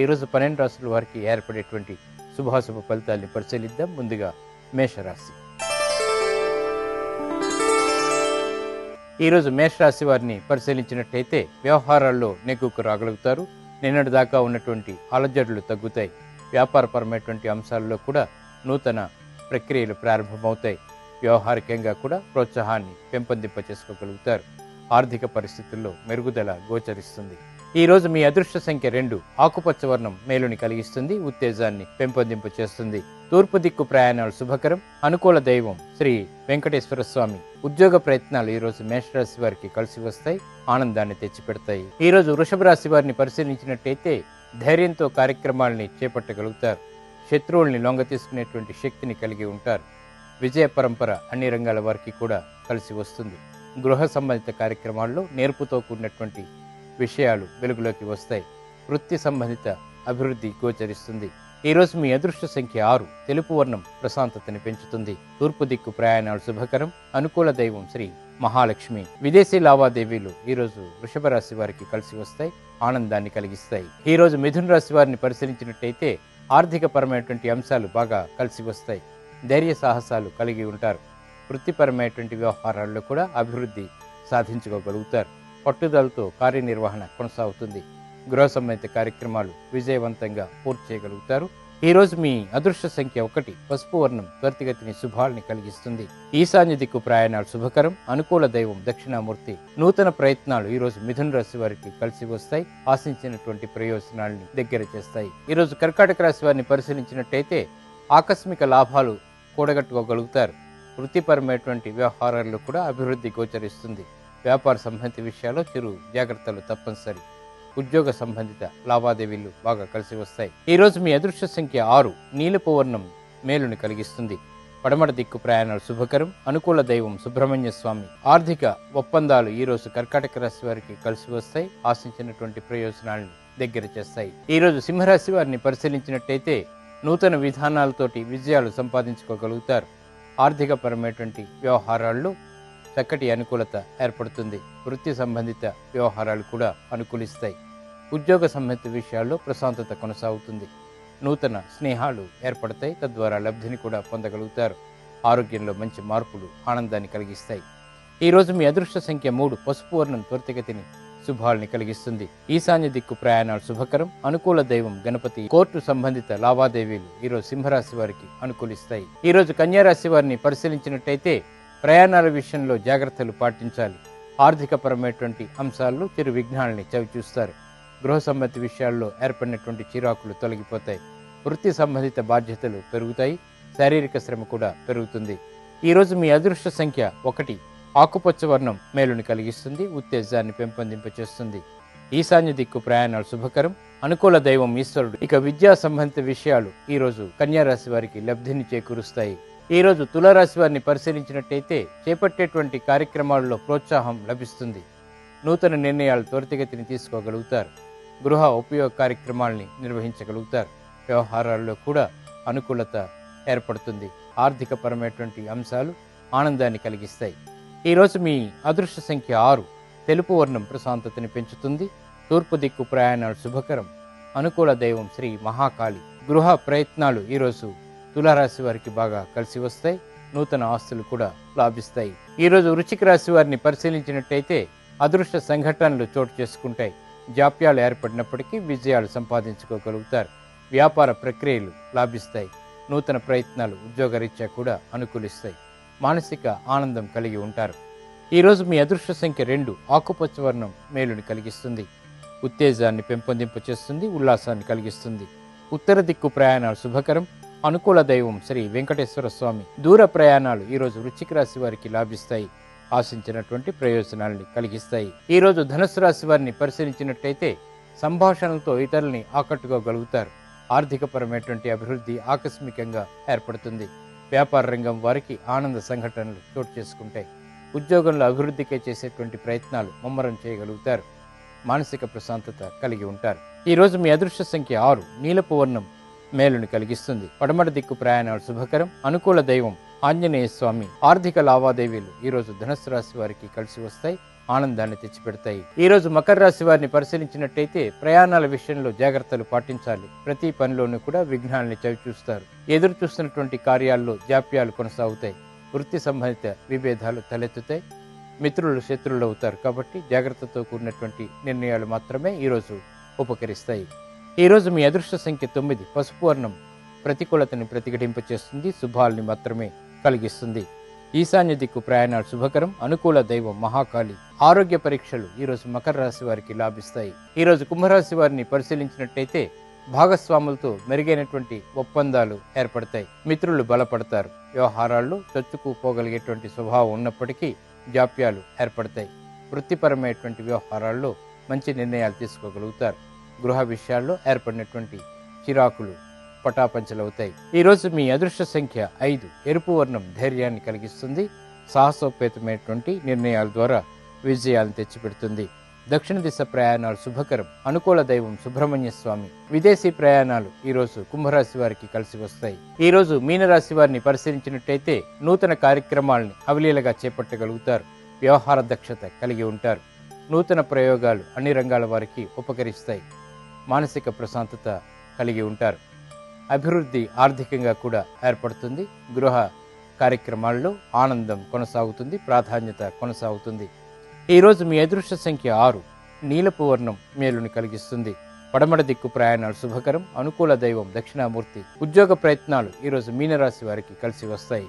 ఈరోజు 12 రాశుల వారికి ఏర్పడేటువంటి శుభాశుభ ఫలితాల్ని పరిశీలిద్దాం. ముందుగా మేషరాశి. ఈరోజు మేషరాశి వారిని పరిశీలించినట్టయితే వ్యవహారాల్లో నెగ్గుకు రాగలుగుతారు. నిన్నటి దాకా ఉన్నటువంటి అలజడులు తగ్గుతాయి. వ్యాపారపరమైనటువంటి అంశాల్లో కూడా నూతన ప్రక్రియలు ప్రారంభమవుతాయి. వ్యవహారికంగా కూడా ప్రోత్సాహాన్ని పెంపొందింప చేసుకోగలుగుతారు. ఆర్థిక పరిస్థితుల్లో మెరుగుదల గోచరిస్తుంది. ఈ రోజు మీ అదృష్ట సంఖ్య 2. ఆకుపచ్చ వర్ణం మేలుని కలిగిస్తుంది, ఉత్తేజాన్ని పెంపొందింప చేస్తుంది. తూర్పు దిక్కు ప్రయాణాలు శుభకరం. అనుకూల దైవం శ్రీ వెంకటేశ్వర స్వామి. ఉద్యోగ ప్రయత్నాలు ఈ రోజు మేషరాశి వారికి కలిసి వస్తాయి, ఆనందాన్ని తెచ్చిపెడతాయి. ఈ రోజు వృషభ రాశి వారిని పరిశీలించినట్టయితే ధైర్యంతో కార్యక్రమాలని చేపట్టగలుగుతారు. శత్రువుల్ని లొంగ తీసుకునేటువంటి శక్తిని కలిగి ఉంటారు. విజయ పరంపర అన్ని రంగాల వారికి కూడా కలిసి వస్తుంది. గృహ సంబంధిత కార్యక్రమాల్లో నేర్పుతో కూడినటువంటి విషయాలు వెలుగులోకి వస్తాయి. వృత్తి సంబంధిత అభివృద్ధి గోచరిస్తుంది. ఈ రోజు మీ అదృష్ట సంఖ్య 6. తెలుపు వర్ణం ప్రశాంతతని పెంచుతుంది. తూర్పు దిక్కు ప్రయాణాలు శుభకరం. అనుకూల దైవం శ్రీ మహాలక్ష్మి. విదేశీ లావాదేవీలు ఈ రోజు వృషభ రాశి వారికి కలిసి వస్తాయి, ఆనందాన్ని కలిగిస్తాయి. ఈ రోజు మిథున రాశి వారిని పరిశీలించినట్టయితే ఆర్థిక పరమైనటువంటి అంశాలు బాగా కలిసి వస్తాయి. ధైర్య సాహసాలు కలిగి ఉంటారు. వృత్తిపరమైనటువంటి వ్యవహారాల్లో కూడా అభివృద్ధి సాధించుకోగలుగుతారు. పట్టుదలతో కార్యనిర్వహణ కొనసాగుతుంది. గృహ సంబంధిత కార్యక్రమాలు విజయవంతంగా పూర్తి చేయగలుగుతారు. ఈ రోజు మీ అదృష్ట సంఖ్య 1. పసుపు వర్ణం త్వరితగతిని శుభాల్ని కలిగిస్తుంది. ఈశాన్య దిక్కు ప్రయాణాలు శుభకరం. అనుకూల దైవం దక్షిణామూర్తి. నూతన ప్రయత్నాలు ఈ రోజు మిథున రాశి వారికి కలిసి వస్తాయి, ఆశించినటువంటి ప్రయోజనాల్ని దగ్గర చేస్తాయి. ఈ రోజు కర్కాటక రాశి వారిని పరిశీలించినట్టయితే ఆకస్మిక లాభాలు కూడగట్టుకోగలుగుతారు. వృత్తిపరమైనటువంటి వ్యవహారాల్లో కూడా అభివృద్ధి గోచరిస్తుంది. వ్యాపార సంబంధిత విషయాల్లో చిరు జాగ్రత్తలు తప్పనిసరి. ఉద్యోగ సంబంధిత లావాదేవీలు బాగా కలిసి వస్తాయి. ఈ రోజు మీ అదృష్ట సంఖ్య 6. నీలపు వర్ణం మేలుని కలిగిస్తుంది. పడమట దిక్కు ప్రయాణాలు శుభకరం. అనుకూల దైవం సుబ్రహ్మణ్య స్వామి. ఆర్థిక ఒప్పందాలు ఈ రోజు కర్కాటక రాశి వారికి కలిసి వస్తాయి, ఆశించినటువంటి ప్రయోజనాలను దగ్గర చేస్తాయి. ఈ రోజు సింహరాశి వారిని పరిశీలించినట్టయితే నూతన విధానాలతోటి విజయాలు సంపాదించుకోగలుగుతారు. ఆర్థిక పరమైనటువంటి వ్యవహారాల్లో చక్కటి అనుకూలత ఏర్పడుతుంది. వృత్తి సంబంధిత వ్యవహారాలు కూడా అనుకూలిస్తాయి. ఉద్యోగ సంబంధిత విషయాల్లో ప్రశాంతత కొనసాగుతుంది. నూతన స్నేహాలు ఏర్పడతాయి, తద్వారా లబ్ధిని కూడా పొందగలుగుతారు. ఆరోగ్యంలో మంచి మార్పులు ఆనందాన్ని కలిగిస్తాయి. ఈ రోజు మీ అదృష్ట సంఖ్య 3. పసుపు వర్ణం త్వరితగతిని శుభాల్ని కలిగిస్తుంది. ఈశాన్య దిక్కు ప్రయాణాలు శుభకరం. అనుకూల దైవం గణపతి. కోర్టు సంబంధిత లావాదేవీలు ఈ రోజు సింహరాశి వారికి అనుకూలిస్తాయి. ఈ రోజు కన్యా రాశి వారిని పరిశీలించినట్టయితే ప్రయాణాల విషయంలో జాగ్రత్తలు పాటించాలి. ఆర్థిక పరమైనటువంటి అంశాల్లో చిరు విఘ్నాలని చవిచూస్తారు. గృహ సంబంధిత విషయాల్లో ఏర్పడినటువంటి చిరాకులు తొలగిపోతాయి. వృత్తి సంబంధిత బాధ్యతలు పెరుగుతాయి. శారీరక శ్రమ కూడా పెరుగుతుంది. ఈ రోజు మీ అదృష్ట సంఖ్య 1. ఆకుపచ్చ వర్ణం మేలుని కలిగిస్తుంది, ఉత్తేజాన్ని పెంపొందింపచేస్తుంది. ఈశాన్య దిక్కు ప్రయాణాలు శుభకరం. అనుకూల దైవం ఈశ్వరుడు. ఇక విద్యా సంబంధిత విషయాలు ఈ రోజు కన్యా రాశి వారికి లబ్ధిని చేకూరుస్తాయి. ఈ రోజు తులారాశి వారిని పరిశీలించినట్టయితే చేపట్టేటువంటి కార్యక్రమాల్లో ప్రోత్సాహం లభిస్తుంది. నూతన నిర్ణయాలు త్వరితగతిని తీసుకోగలుగుతారు. గృహ ఉపయోగ కార్యక్రమాల్ని నిర్వహించగలుగుతారు. వ్యవహారాల్లో కూడా అనుకూలత ఏర్పడుతుంది. ఆర్థిక పరమైనటువంటి అంశాలు ఆనందాన్ని కలిగిస్తాయి. ఈ రోజు మీ అదృష్ట సంఖ్య 6. తెలుపు వర్ణం ప్రశాంతతని పెంచుతుంది. తూర్పు దిక్కు ప్రయాణాలు శుభకరం. అనుకూల దైవం శ్రీ మహాకాళి. గృహ ప్రయత్నాలు ఈరోజు తులారాశి వారికి బాగా కలిసి వస్తాయి. నూతన ఆస్తులు కూడా లాభిస్తాయి. ఈరోజు వృశ్చిక రాశి వారిని పరిశీలించినట్టయితే అదృష్ట సంఘటనలు చోటు చేసుకుంటాయి. జాప్యాలు ఏర్పడినప్పటికీ విజయాలు సంపాదించుకోగలుగుతారు. వ్యాపార ప్రక్రియలు లాభిస్తాయి. నూతన ప్రయత్నాలు ఉద్యోగరీత్యా కూడా అనుకూలిస్తాయి. మానసిక ఆనందం కలిగి ఉంటారు. ఈరోజు మీ అదృష్ట సంఖ్య 2. ఆకుపచ్చ వర్ణం మేలుని కలిగిస్తుంది. ఉత్తేజాన్ని పెంపొందింపచేస్తుంది, ఉల్లాసాన్ని కలిగిస్తుంది. ఉత్తర దిక్కు ప్రయాణాలు శుభకరం. అనుకూల దైవం శ్రీ వెంకటేశ్వర స్వామి. దూర ప్రయాణాలు ఈరోజు వృశ్చిక రాశి వారికి లాభిస్తాయి. ఆశించినటువంటి ప్రయోజనాల్ని కలిగిస్తాయి. ఈరోజు ధనుస్సు రాశి వారిని పరిశీలించినట్టయితే సంభాషణలతో ఇతరుల్ని ఆకట్టుకోగలుగుతారు. ఆర్థికపరమైనటువంటి అభివృద్ధి ఆకస్మికంగా ఏర్పడుతుంది. వ్యాపార రంగం వారికి ఆనంద సంఘటనలు చోటు చేసుకుంటాయి. ఉద్యోగంలో అభివృద్ధికి చేసేటువంటి ప్రయత్నాలు ముమ్మరం చేయగలుగుతారు. మానసిక ప్రశాంతత కలిగి ఉంటారు. ఈరోజు మీ అదృష్ట సంఖ్య 6. నీలపు వర్ణం మేలుని కలిగిస్తుంది. పడమట దిక్కు ప్రయాణాలు శుభకరం. అనుకూల దైవం ఆంజనేయ స్వామి. ఆర్థిక లావాదేవీలు ఈరోజు ధనుస్సు రాశి వారికి కలిసి వస్తాయి. ఆనందాన్ని తెచ్చిపెడతాయి. ఈ రోజు మకర రాశి వారిని పరిశీలించినట్టయితే ప్రయాణాల విషయంలో జాగ్రత్తలు పాటించాలి. ప్రతి పనిలోనూ కూడా విఘ్నాల్ని చవిచూస్తారు. ఎదురు చూస్తున్నటువంటి కార్యాల్లో జాప్యాలు కొనసాగుతాయి. వృత్తి సంబంధిత విభేదాలు తలెత్తుతాయి. మిత్రులు శత్రువులు అవుతారు. కాబట్టి జాగ్రత్తతో కూడినటువంటి నిర్ణయాలు మాత్రమే ఈరోజు ఉపకరిస్తాయి. ఈరోజు మీ అదృష్ట సంఖ్య 9. పసుపు వర్ణం ప్రతికూలతని ప్రతిఘటింపచేస్తుంది. శుభాల్ని మాత్రమే కలిగిస్తుంది. ఈశాన్య దిక్కు ప్రయాణాలు శుభకరం. అనుకూల దైవం మహాకాళి. ఆరోగ్య పరీక్షలు ఈరోజు మకర రాశి వారికి లాభిస్తాయి. ఈరోజు కుంభరాశి వారిని పరిశీలించినట్టయితే భాగస్వాములతో మెరుగైనటువంటి ఒప్పందాలు ఏర్పడతాయి. మిత్రులు బలపడతారు. వ్యవహారాల్లో చొచ్చుకుపోగలిగేటువంటి స్వభావం ఉన్నప్పటికీ జాప్యాలు ఏర్పడతాయి. వృత్తిపరమైనటువంటి వ్యవహారాల్లో మంచి నిర్ణయాలు తీసుకోగలుగుతారు. గృహ విషయాల్లో ఏర్పడినటువంటి చిరాకులు పటాపంచలవుతాయి. ఈరోజు మీ అదృష్ట సంఖ్య 5. ఎరుపు వర్ణం ధైర్యాన్ని కలిగిస్తుంది. సాహసోపేతమైనటువంటి నిర్ణయాల ద్వారా విజయాలను తెచ్చిపెడుతుంది. దక్షిణ దిశ ప్రయాణాలు శుభకరం. అనుకూల దైవం సుబ్రహ్మణ్య స్వామి. విదేశీ ప్రయాణాలు ఈరోజు కుంభరాశి వారికి కలిసి వస్తాయి. ఈరోజు మీనరాశి వారిని పరిశీలించినట్టయితే నూతన కార్యక్రమాలని అవలీలగా చేపట్టగలుగుతారు. వ్యవహార దక్షత కలిగి ఉంటారు. నూతన ప్రయోగాలు అన్ని రంగాల వారికి ఉపకరిస్తాయి. మానసిక ప్రశాంతత కలిగి ఉంటారు. అభివృద్ధి ఆర్థికంగా కూడా ఏర్పడుతుంది. గృహ కార్యక్రమాల్లో ఆనందం కొనసాగుతుంది. ప్రాధాన్యత కొనసాగుతుంది. ఈరోజు మీ అదృష్ట సంఖ్య 6. నీలపు వర్ణం మేలుని కలిగిస్తుంది. పడమడ దిక్కు ప్రయాణాలు శుభకరం. అనుకూల దైవం దక్షిణామూర్తి. ఉద్యోగ ప్రయత్నాలు ఈరోజు మీనరాశి వారికి కలిసి వస్తాయి.